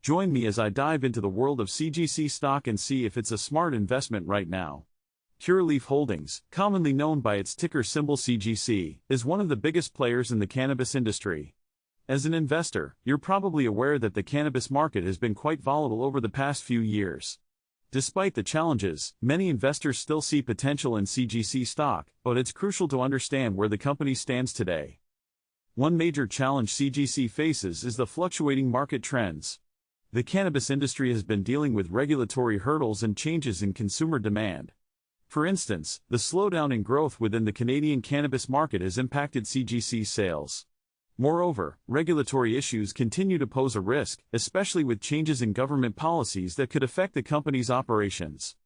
Join me as I dive into the world of CGC stock and see if it's a smart investment right now. Curaleaf Holdings, commonly known by its ticker symbol CGC, is one of the biggest players in the cannabis industry. As an investor, you're probably aware that the cannabis market has been quite volatile over the past few years. Despite the challenges, many investors still see potential in CGC stock, but it's crucial to understand where the company stands today. One major challenge CGC faces is the fluctuating market trends. The cannabis industry has been dealing with regulatory hurdles and changes in consumer demand. For instance, the slowdown in growth within the Canadian cannabis market has impacted CGC sales. Moreover, regulatory issues continue to pose a risk, especially with changes in government policies that could affect the company's operations.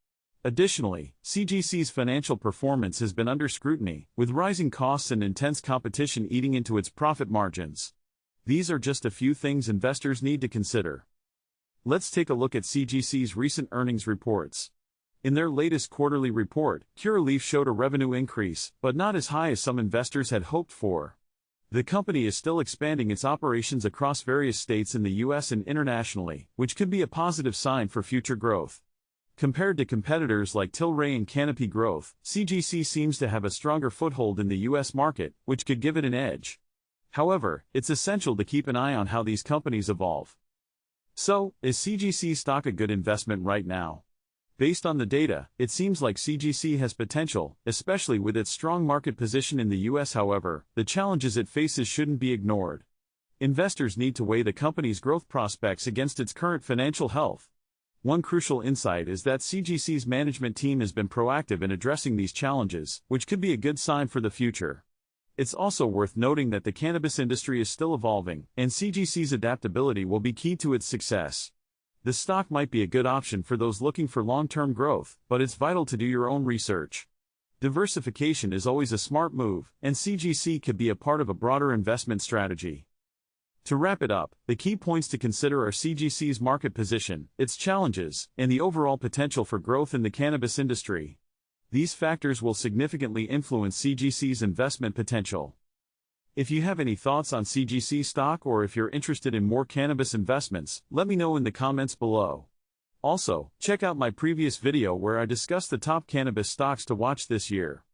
Additionally, CGC's financial performance has been under scrutiny, with rising costs and intense competition eating into its profit margins. These are just a few things investors need to consider. Let's take a look at CGC's recent earnings reports. In their latest quarterly report, Curaleaf showed a revenue increase, but not as high as some investors had hoped for. The company is still expanding its operations across various states in the U.S. and internationally, which could be a positive sign for future growth. Compared to competitors like Tilray and Canopy Growth, CGC seems to have a stronger foothold in the U.S. market, which could give it an edge. However, it's essential to keep an eye on how these companies evolve. So, is CGC stock a good investment right now? Based on the data, it seems like CGC has potential, especially with its strong market position in the US. However, the challenges it faces shouldn't be ignored. Investors need to weigh the company's growth prospects against its current financial health. One crucial insight is that CGC's management team has been proactive in addressing these challenges, which could be a good sign for the future. It's also worth noting that the cannabis industry is still evolving, and CGC's adaptability will be key to its success. The stock might be a good option for those looking for long-term growth, but it's vital to do your own research. Diversification is always a smart move, and CGC could be a part of a broader investment strategy. To wrap it up, the key points to consider are CGC's market position, its challenges, and the overall potential for growth in the cannabis industry. These factors will significantly influence CGC's investment potential. If you have any thoughts on CGC stock or if you're interested in more cannabis investments, let me know in the comments below. Also, check out my previous video where I discussed the top cannabis stocks to watch this year.